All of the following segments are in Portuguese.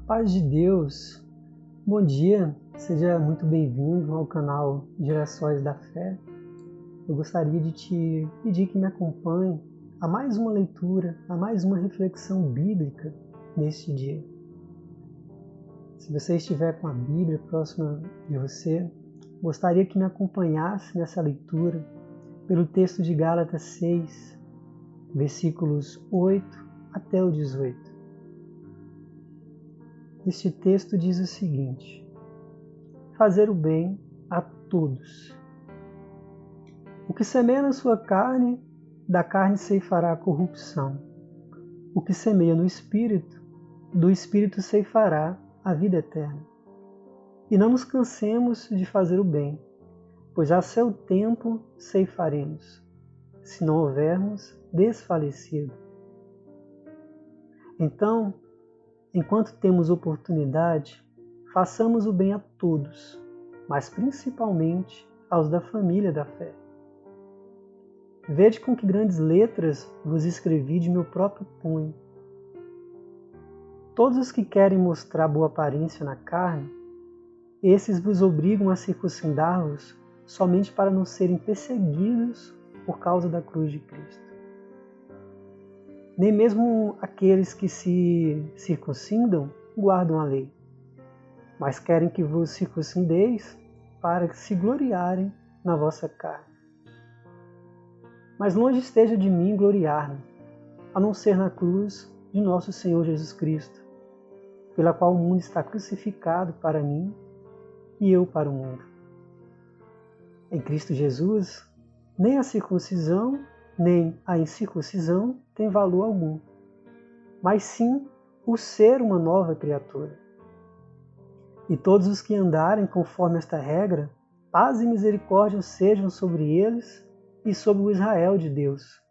Paz de Deus, bom dia, seja muito bem-vindo ao canal Gerações da Fé. Eu gostaria de te pedir que me acompanhe a mais uma leitura, a mais uma reflexão bíblica neste dia. Se você estiver com a Bíblia próxima de você, gostaria que me acompanhasse nessa leitura pelo texto de Gálatas 6, versículos 8 até o 18. Este texto diz o seguinte: fazer o bem a todos. O que semeia na sua carne, da carne ceifará a corrupção. O que semeia no Espírito, do Espírito ceifará a vida eterna. E não nos cansemos de fazer o bem, pois a seu tempo ceifaremos, se não houvermos desfalecido. Então, enquanto temos oportunidade, façamos o bem a todos, mas principalmente aos da família da fé. Vede com que grandes letras vos escrevi de meu próprio punho. Todos os que querem mostrar boa aparência na carne, esses vos obrigam a circundar-vos somente para não serem perseguidos por causa da cruz de Cristo. Nem mesmo aqueles que se circuncidam guardam a lei, mas querem que vos circuncideis para se gloriarem na vossa carne. Mas longe esteja de mim gloriar-me, a não ser na cruz de nosso Senhor Jesus Cristo, pela qual o mundo está crucificado para mim e eu para o mundo. Em Cristo Jesus, nem a circuncisão nem a incircuncisão tem valor algum, mas sim o ser uma nova criatura. E todos os que andarem conforme esta regra, paz e misericórdia sejam sobre eles e sobre o Israel de Deus.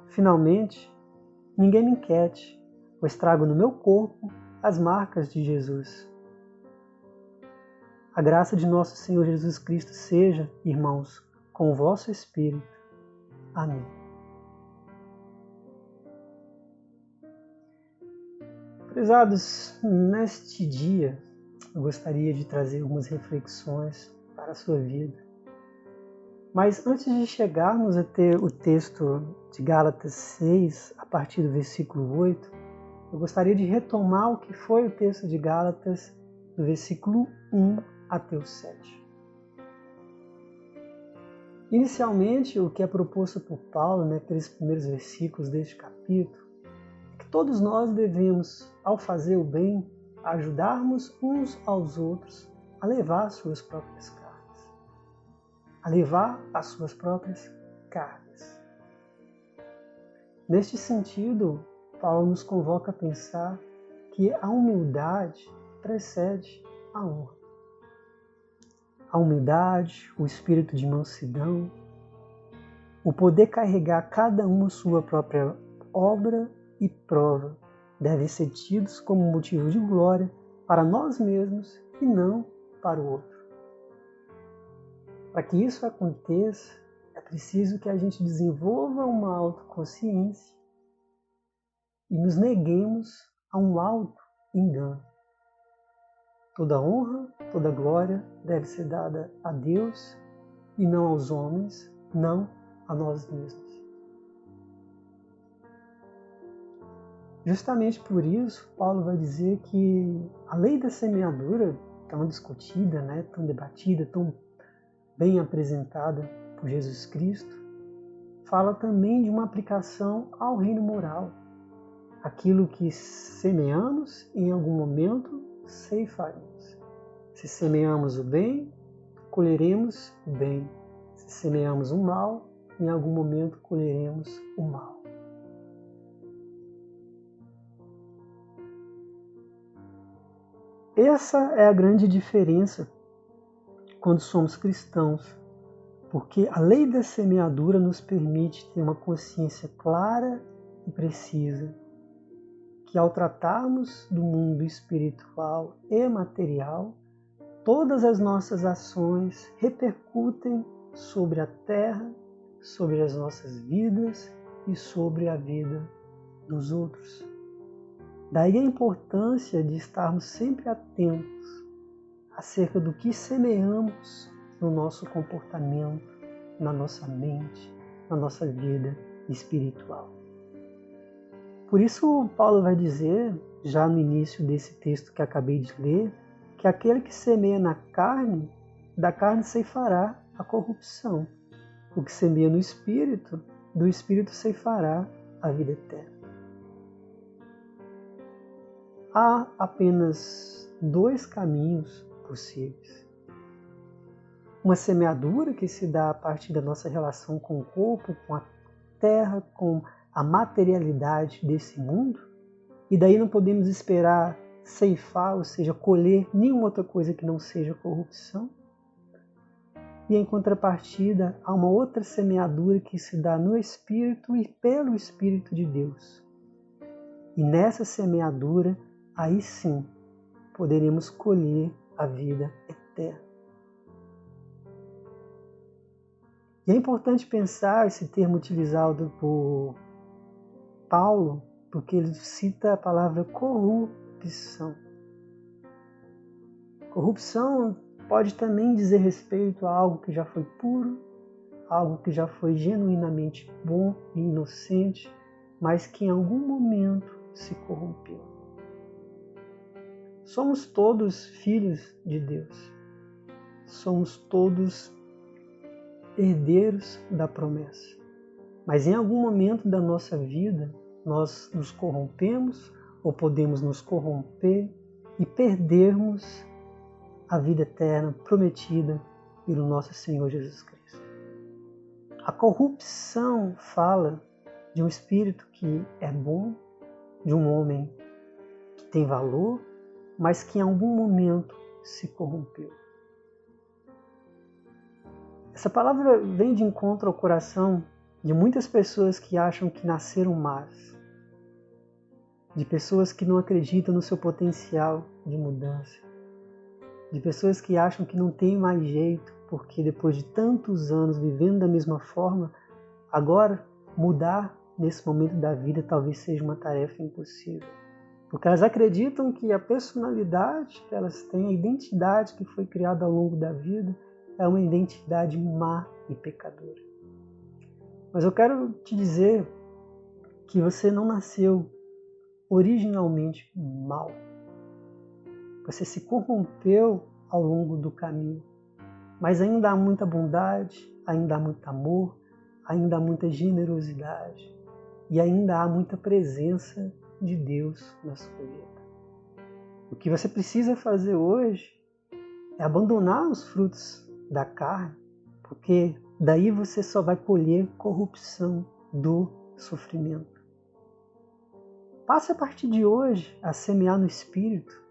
Finalmente, ninguém me inquiete, pois trago no meu corpo as marcas de Jesus. A graça de nosso Senhor Jesus Cristo seja, irmãos, com o vosso espírito. Amém. Prezados, neste dia eu gostaria de trazer algumas reflexões para a sua vida. Mas antes de chegarmos a ter o texto de Gálatas 6, a partir do versículo 8, eu gostaria de retomar o que foi o texto de Gálatas, do versículo 1 até o 7. Inicialmente, o que é proposto por Paulo, naqueles primeiros versículos deste capítulo, é que todos nós devemos, ao fazer o bem, ajudarmos uns aos outros a levar as suas próprias cargas. A levar as suas próprias cargas. Neste sentido, Paulo nos convoca a pensar que a humildade precede a honra. A humildade, o espírito de mansidão, o poder carregar cada uma sua própria obra e prova devem ser tidos como motivo de glória para nós mesmos e não para o outro. Para que isso aconteça, é preciso que a gente desenvolva uma autoconsciência e nos neguemos a um auto-engano. Toda honra, toda glória deve ser dada a Deus e não aos homens, não a nós mesmos. Justamente por isso, Paulo vai dizer que a lei da semeadura, tão discutida, tão debatida, tão bem apresentada por Jesus Cristo, fala também de uma aplicação ao reino moral. Aquilo que semeamos, em algum momento, ceifaremos. Se semeamos o bem, colheremos o bem. Se semeamos o mal, em algum momento colheremos o mal. Essa é a grande diferença quando somos cristãos, porque a lei da semeadura nos permite ter uma consciência clara e precisa, que ao tratarmos do mundo espiritual e material, todas as nossas ações repercutem sobre a terra, sobre as nossas vidas e sobre a vida dos outros. Daí a importância de estarmos sempre atentos acerca do que semeamos no nosso comportamento, na nossa mente, na nossa vida espiritual. Por isso, Paulo vai dizer, já no início desse texto que acabei de ler, que aquele que semeia na carne, da carne ceifará a corrupção. O que semeia no Espírito, do Espírito ceifará a vida eterna. Há apenas 2 caminhos possíveis. Uma semeadura que se dá a partir da nossa relação com o corpo, com a terra, com a materialidade desse mundo, e daí não podemos esperar ceifar, ou seja, colher nenhuma outra coisa que não seja corrupção. E em contrapartida, há uma outra semeadura que se dá no Espírito e pelo Espírito de Deus. E nessa semeadura, aí sim, poderemos colher a vida eterna. E é importante pensar esse termo utilizado por Paulo, porque ele cita a palavra corrupção. Corrupção pode também dizer respeito a algo que já foi puro, algo que já foi genuinamente bom e inocente, mas que em algum momento se corrompeu. Somos todos filhos de Deus. Somos todos herdeiros da promessa. Mas em algum momento da nossa vida, nós nos corrompemos ou podemos nos corromper e perdermos a vida eterna prometida pelo nosso Senhor Jesus Cristo. A corrupção fala de um espírito que é bom, de um homem que tem valor, mas que em algum momento se corrompeu. Essa palavra vem de encontro ao coração de muitas pessoas que acham que nasceram más, de pessoas que não acreditam no seu potencial de mudança, de pessoas que acham que não tem mais jeito, porque depois de tantos anos vivendo da mesma forma, agora mudar nesse momento da vida talvez seja uma tarefa impossível. Porque elas acreditam que a personalidade que elas têm, a identidade que foi criada ao longo da vida, é uma identidade má e pecadora. Mas eu quero te dizer que você não nasceu originalmente mal. Você se corrompeu ao longo do caminho. Mas ainda há muita bondade, ainda há muito amor, ainda há muita generosidade e ainda há muita presença de Deus na sua vida. O que você precisa fazer hoje é abandonar os frutos da carne, porque daí você só vai colher corrupção do sofrimento. Passe a partir de hoje a semear no Espírito,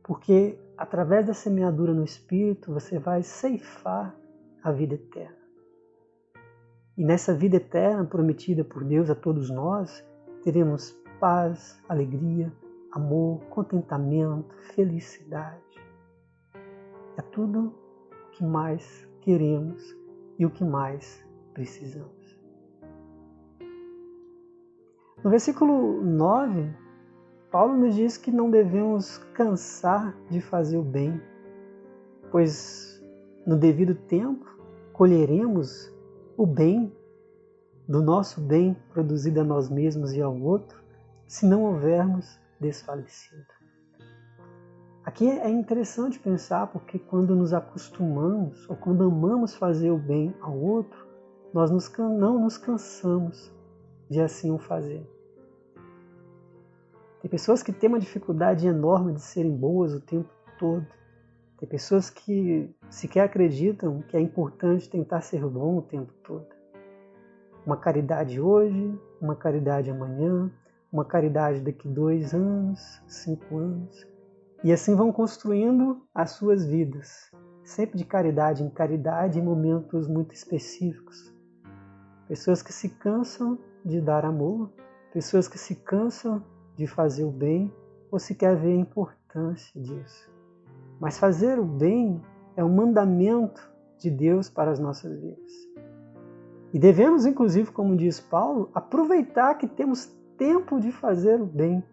porque através da semeadura no Espírito você vai ceifar a vida eterna. E nessa vida eterna prometida por Deus a todos nós, teremos paz, alegria, amor, contentamento, felicidade. É tudo o que mais queremos e o que mais precisamos. No versículo 9, Paulo nos diz que não devemos cansar de fazer o bem, pois no devido tempo colheremos o bem do nosso bem produzido a nós mesmos e ao outro, se não houvermos desfalecido. Aqui é interessante pensar, porque quando nos acostumamos ou quando amamos fazer o bem ao outro, nós não nos cansamos de assim o fazer. Tem pessoas que têm uma dificuldade enorme de serem boas o tempo todo. Tem pessoas que sequer acreditam que é importante tentar ser bom o tempo todo. Uma caridade hoje, uma caridade amanhã, uma caridade daqui 2 anos, 5 anos. E assim vão construindo as suas vidas, sempre de caridade em caridade, em momentos muito específicos. Pessoas que se cansam de dar amor, pessoas que se cansam de fazer o bem ou sequer ver a importância disso. Mas fazer o bem é um mandamento de Deus para as nossas vidas. E devemos, inclusive, como diz Paulo, aproveitar que temos tempo de fazer o bem.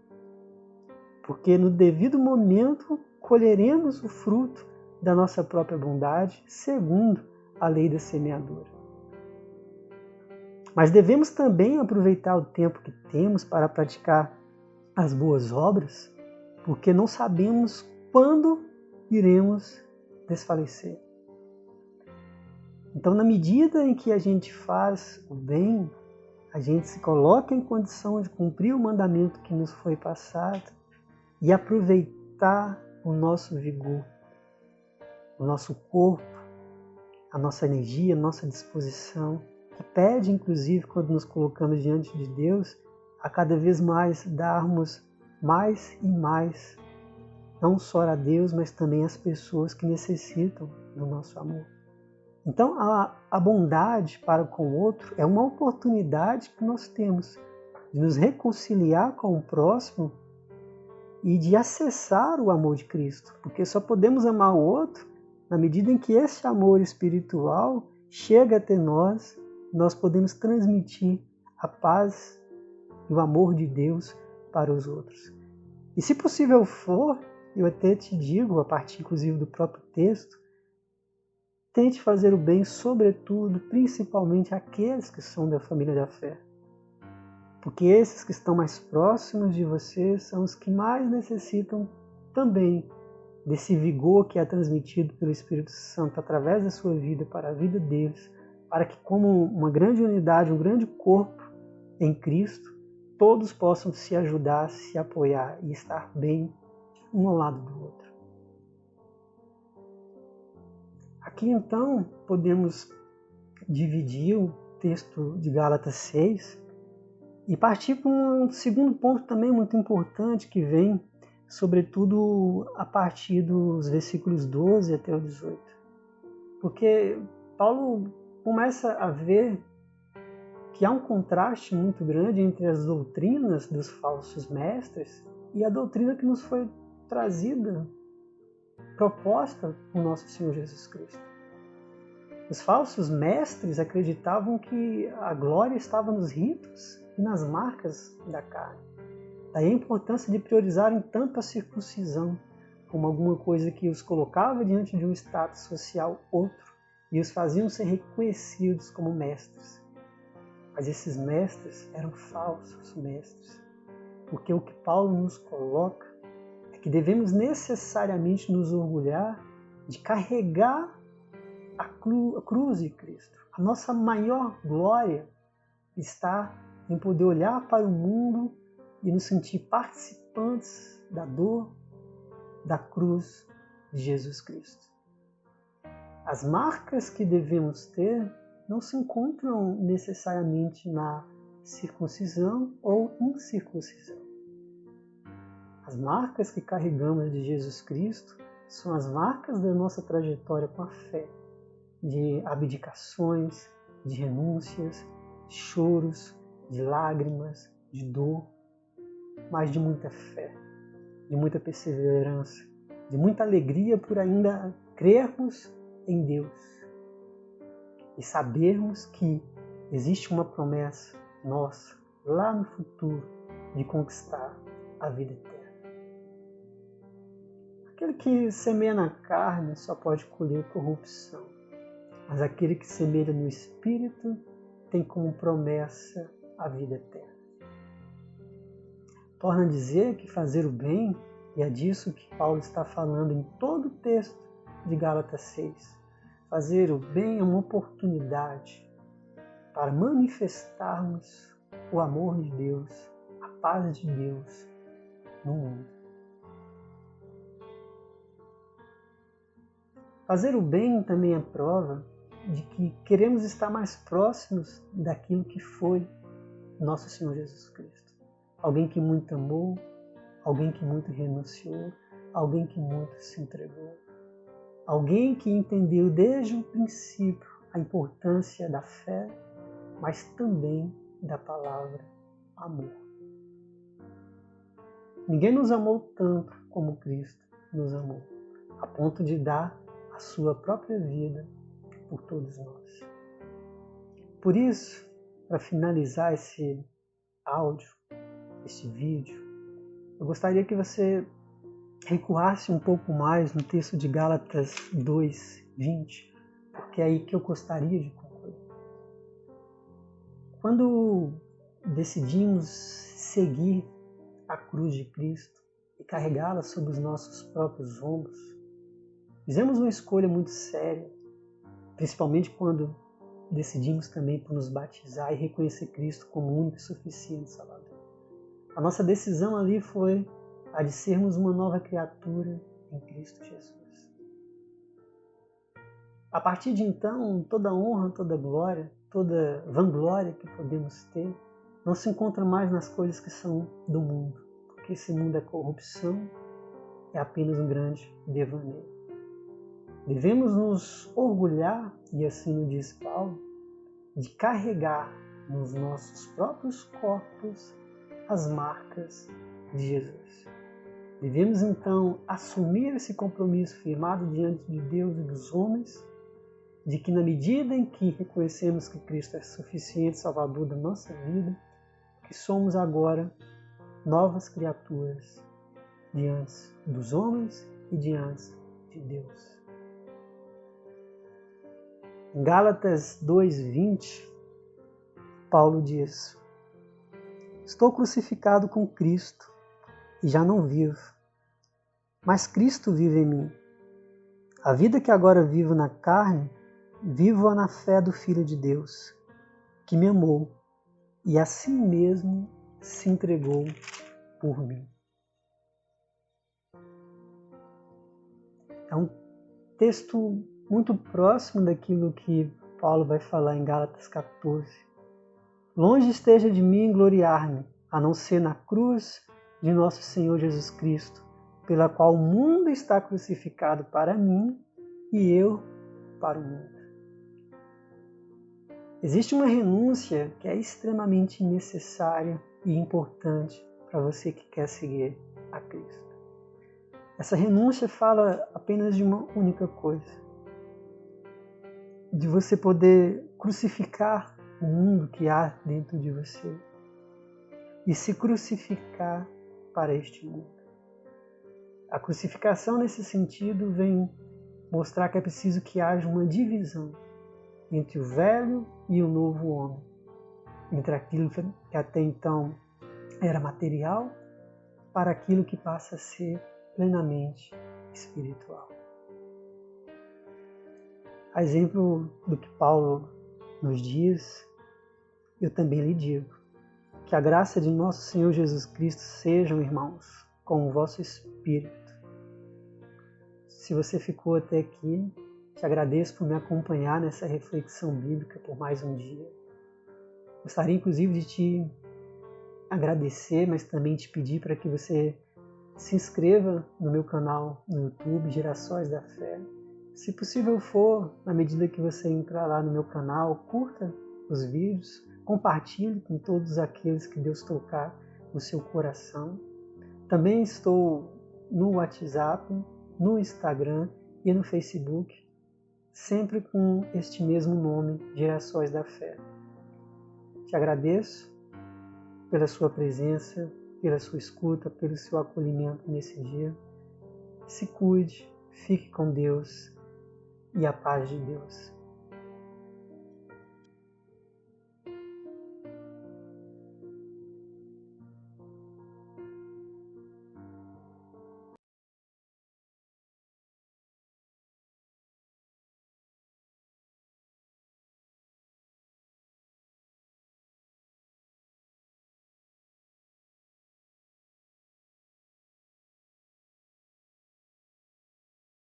porque no devido momento colheremos o fruto da nossa própria bondade, segundo a lei da semeadura. Mas devemos também aproveitar o tempo que temos para praticar as boas obras, porque não sabemos quando iremos desfalecer. Então, na medida em que a gente faz o bem, a gente se coloca em condição de cumprir o mandamento que nos foi passado e aproveitar o nosso vigor, o nosso corpo, a nossa energia, a nossa disposição, que pede, inclusive, quando nos colocamos diante de Deus, a cada vez mais darmos mais e mais, não só a Deus, mas também às pessoas que necessitam do nosso amor. Então, a bondade para com o outro é uma oportunidade que nós temos de nos reconciliar com o próximo e de acessar o amor de Cristo, porque só podemos amar o outro na medida em que esse amor espiritual chega até nós, nós podemos transmitir a paz e o amor de Deus para os outros. E se possível for, eu até te digo, a partir inclusive do próprio texto, tente fazer o bem, sobretudo, principalmente àqueles que são da família da fé. Porque esses que estão mais próximos de você são os que mais necessitam também desse vigor que é transmitido pelo Espírito Santo através da sua vida para a vida deles, para que, como uma grande unidade, um grande corpo em Cristo, todos possam se ajudar, se apoiar e estar bem um ao lado do outro. Aqui, então, podemos dividir o texto de Gálatas 6 e partir para um segundo ponto também muito importante que vem, sobretudo, a partir dos versículos 12 até o 18. Porque Paulo começa a ver que há um contraste muito grande entre as doutrinas dos falsos mestres e a doutrina que nos foi trazida, proposta por nosso Senhor Jesus Cristo. Os falsos mestres acreditavam que a glória estava nos ritos e nas marcas da carne. Daí a importância de priorizarem tanto a circuncisão como alguma coisa que os colocava diante de um status social outro e os faziam ser reconhecidos como mestres. Mas esses mestres eram falsos mestres, porque o que Paulo nos coloca é que devemos necessariamente nos orgulhar de carregar a cruz de Cristo. A nossa maior glória está em poder olhar para o mundo e nos sentir participantes da dor da cruz de Jesus Cristo. As marcas que devemos ter não se encontram necessariamente na circuncisão ou incircuncisão. As marcas que carregamos de Jesus Cristo são as marcas da nossa trajetória com a fé, de abdicações, de renúncias, de choros, de lágrimas, de dor, mas de muita fé, de muita perseverança, de muita alegria por ainda crermos em Deus e sabermos que existe uma promessa nossa lá no futuro de conquistar a vida eterna. Aquele que semeia na carne só pode colher corrupção, mas aquele que semeia no Espírito tem como promessa a vida eterna. Torna a dizer que fazer o bem, e é disso que Paulo está falando em todo o texto de Gálatas 6, fazer o bem é uma oportunidade para manifestarmos o amor de Deus, a paz de Deus no mundo. Fazer o bem também é prova de que queremos estar mais próximos daquilo que foi nosso Senhor Jesus Cristo. Alguém que muito amou, alguém que muito renunciou, alguém que muito se entregou. Alguém que entendeu desde o princípio a importância da fé, mas também da palavra amor. Ninguém nos amou tanto como Cristo nos amou, a ponto de dar a sua própria vida por todos nós. Por isso, para finalizar esse áudio, esse vídeo, eu gostaria que você recuasse um pouco mais no texto de Gálatas 2:20, porque é aí que eu gostaria de concluir. Quando decidimos seguir a cruz de Cristo e carregá-la sobre os nossos próprios ombros, fizemos uma escolha muito séria, principalmente quando decidimos também por nos batizar e reconhecer Cristo como único e suficiente Salvador. A nossa decisão ali foi a de sermos uma nova criatura em Cristo Jesus. A partir de então, toda honra, toda glória, toda vanglória que podemos ter não se encontra mais nas coisas que são do mundo, porque esse mundo é corrupção, é apenas um grande devaneio. Devemos nos orgulhar, e assim nos diz Paulo, de carregar nos nossos próprios corpos as marcas de Jesus. Devemos então assumir esse compromisso firmado diante de Deus e dos homens, de que na medida em que reconhecemos que Cristo é suficiente Salvador da nossa vida, que somos agora novas criaturas diante dos homens e diante de Deus. Em Gálatas 2:20, Paulo diz: estou crucificado com Cristo e já não vivo, mas Cristo vive em mim. A vida que agora vivo na carne, vivo-a na fé do Filho de Deus, que me amou e a si mesmo se entregou por mim. É um texto muito próximo daquilo que Paulo vai falar em Gálatas 14. Longe esteja de mim gloriar-me, a não ser na cruz de nosso Senhor Jesus Cristo, pela qual o mundo está crucificado para mim e eu para o mundo. Existe uma renúncia que é extremamente necessária e importante para você que quer seguir a Cristo. Essa renúncia fala apenas de uma única coisa: de você poder crucificar o mundo que há dentro de você e se crucificar para este mundo. A crucificação, nesse sentido, vem mostrar que é preciso que haja uma divisão entre o velho e o novo homem, entre aquilo que até então era material para aquilo que passa a ser plenamente espiritual. A exemplo do que Paulo nos diz, eu também lhe digo: que a graça de nosso Senhor Jesus Cristo sejam, irmãos, com o vosso espírito. Se você ficou até aqui, te agradeço por me acompanhar nessa reflexão bíblica por mais um dia. Gostaria inclusive de te agradecer, mas também te pedir para que você se inscreva no meu canal no YouTube, Gerações da Fé. Se possível for, na medida que você entrar lá no meu canal, curta os vídeos, compartilhe com todos aqueles que Deus tocar no seu coração. Também estou no WhatsApp, no Instagram e no Facebook, sempre com este mesmo nome, Gerações da Fé. Te agradeço pela sua presença, pela sua escuta, pelo seu acolhimento nesse dia. Se cuide, fique com Deus e a paz de Deus.